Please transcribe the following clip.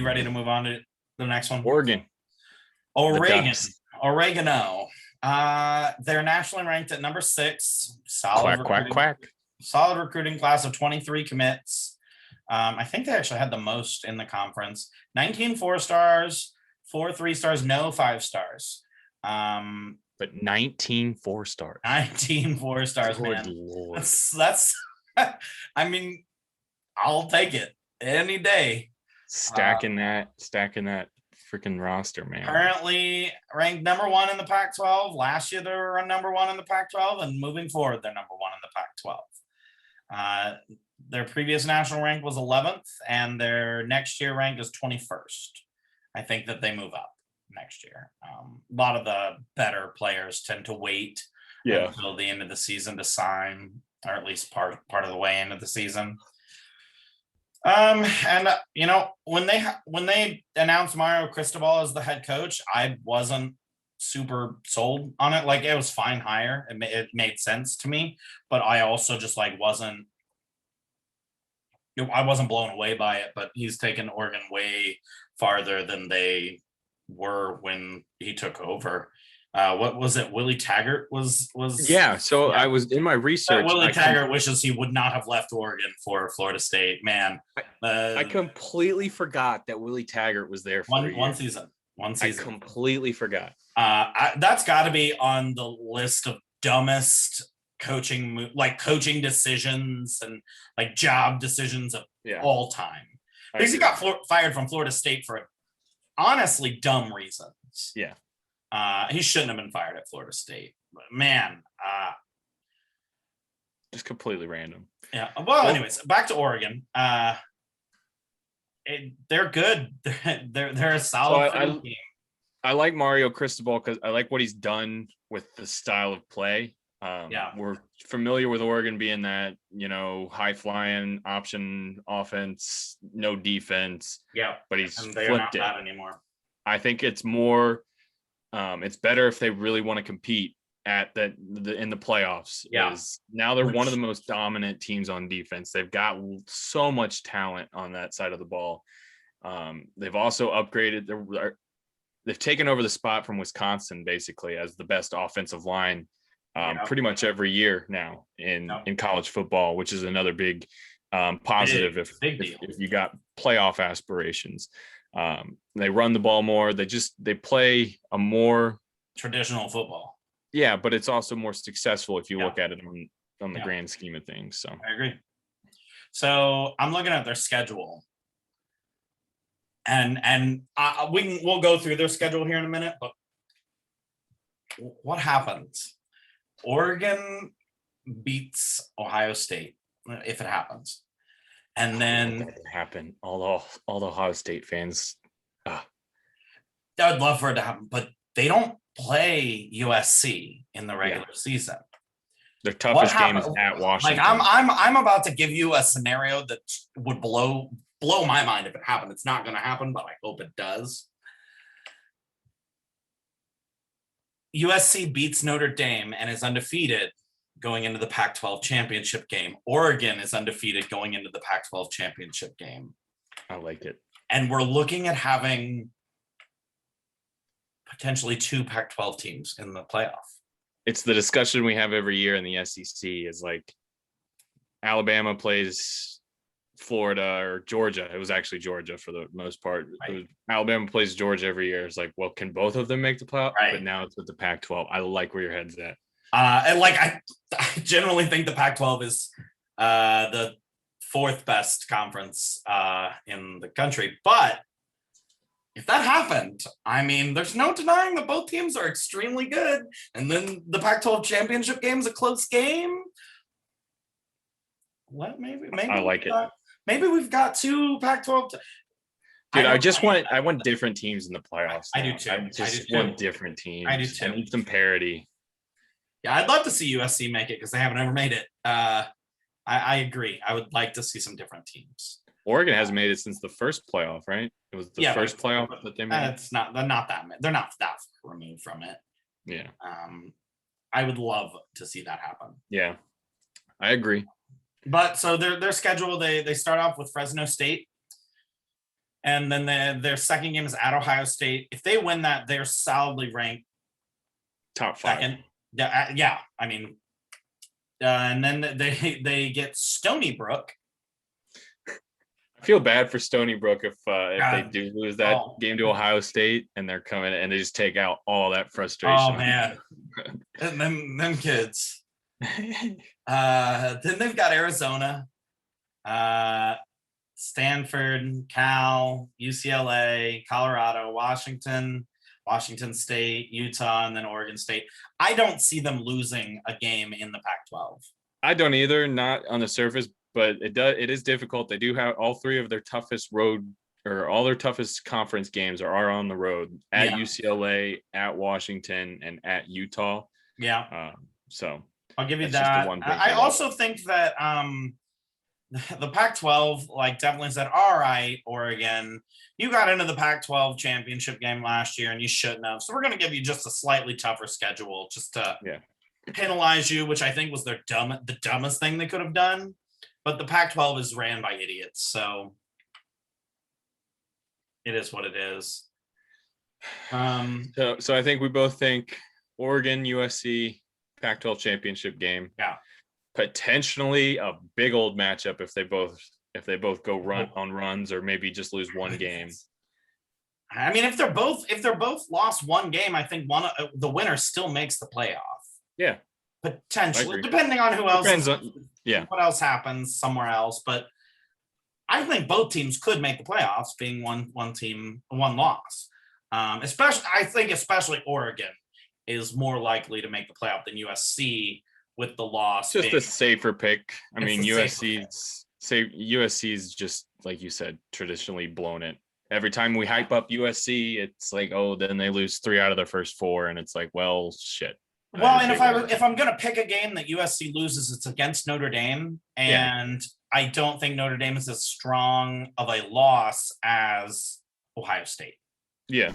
ready to move on to the next one? Oregon. Oregano. They're nationally ranked at number 6. Solid recruiting class of 23 commits. I think they actually had the most in the conference. 19 4-stars, 4 3-stars, no 5-stars. But 19 4-stars. 19 4-stars, man. Lord. That's I mean, I'll take it any day. Stacking that freaking roster, man. Currently ranked number 1 in the Pac-12. Last year they were number 1 in the Pac-12, and moving forward, they're number 1 in the Pac-12. Their previous national rank was 11th, and their next year rank is 21st. I think that they move up next year. A lot of the better players tend to wait until the end of the season to sign, or at least part of the way into the season. And you know, when they announced Mario Cristobal as the head coach, I wasn't super sold on it. Like, it was fine hire. It made sense to me, but I also just like wasn't blown away by it. But he's taken Oregon way farther than they were when he took over. What was it? Willie Taggart was. Yeah. So I was in my research. Willie Taggart wishes he would not have left Oregon for Florida State. Man, I completely forgot that Willie Taggart was there for one season. I completely forgot. That's got to be on the list of dumbest coaching decisions and like job decisions of all time. Because he got fired from Florida State for honestly dumb reasons. Yeah. He shouldn't have been fired at Florida State. But man, just completely random. Yeah. Well, anyways, back to Oregon. They're good. They're a solid team. I like Mario Cristobal because I like what he's done with the style of play. We're familiar with Oregon being that, high flying option offense, no defense. Yeah. But he's flipped not it that anymore. I think it's more. It's better if they really want to compete in the playoffs. Yeah. Now they're one of the most dominant teams on defense. They've got so much talent on that side of the ball. They've also upgraded. They've taken over the spot from Wisconsin basically as the best offensive line pretty much every year now in college football, which is another big positive if you got playoff aspirations. They run the ball more. They play a more traditional football. Yeah, but it's also more successful if you look at it on the grand scheme of things. So I agree. So I'm looking at their schedule, and we'll go through their schedule here in a minute. But what happens? Oregon beats Ohio State if it happens. And then that would happen. All the Ohio State fans. I would love for it to happen, but they don't play USC in the regular season. Their toughest game is at Washington. Like I'm about to give you a scenario that would blow my mind if it happened. It's not going to happen, but I hope it does. USC beats Notre Dame and is undefeated going into the Pac-12 championship game. Oregon is undefeated going into the Pac-12 championship game. I like it. And we're looking at having potentially 2 Pac-12 teams in the playoff. It's the discussion we have every year in the SEC is like Alabama plays Florida or Georgia. It was actually Georgia for the most part. Right. Alabama plays Georgia every year. It's like, well, can both of them make the playoff? Right. But now it's with the Pac-12. I like where your head's at. And I generally think the Pac-12 is the 4th best conference in the country. But if that happened, I mean, there's no denying that both teams are extremely good. And then the Pac-12 championship game is a close game. What? Maybe I like it. Maybe we've got 2 Pac-12. Dude, I want different teams in the playoffs. I do too. I just want different teams. I do too. I need some parity. Yeah, I'd love to see USC make it because they haven't ever made it. I agree. I would like to see some different teams. Oregon hasn't made it since the first playoff, right? It was the first playoff that they made. They're not that far removed from it. Yeah. I would love to see that happen. Yeah, I agree. But so their schedule, they start off with Fresno State. And then their second game is at Ohio State. If they win that, they're solidly ranked top 5. second. Yeah. I mean, and then they get Stony Brook. I feel bad for Stony Brook if they do lose that Oh. game to Ohio State and they're coming and they just take out all that frustration. Oh man, and them kids. Then they've got Arizona, Stanford, Cal, UCLA, Colorado, Washington State, Utah, and then Oregon State. I don't see them losing a game in the Pac-12. I don't either, not on the surface, but it is difficult. They do have all 3 of their toughest road or all their toughest conference games are on the road at UCLA, at Washington, and at Utah. Yeah. So I'll give you that. I also think that the Pac-12 like definitely said, all right, Oregon, you got into the Pac-12 championship game last year and you shouldn't have. So we're going to give you just a slightly tougher schedule just to penalize you, which I think was the dumbest thing they could have done. But the Pac-12 is ran by idiots, so it is what it is. So I think we both think Oregon, USC, Pac-12 championship game. Yeah. Potentially a big old matchup if they both go on runs or maybe just lose one game. I mean, if they're both lost one game, I think the winner still makes the playoff. Yeah. Potentially, depending on who else. Depends on what else happens somewhere else. But I think both teams could make the playoffs, being one team, one loss. Especially Oregon is more likely to make the playoff than USC with the loss. Just a safer pick. I mean, USC's just like you said, traditionally blown it. Every time we hype up USC, it's like, oh, then they lose 3 out of their first 4, and it's like, well, shit. Well, and if I'm gonna pick a game that USC loses, it's against Notre Dame, and I don't think Notre Dame is as strong of a loss as Ohio State. Yeah,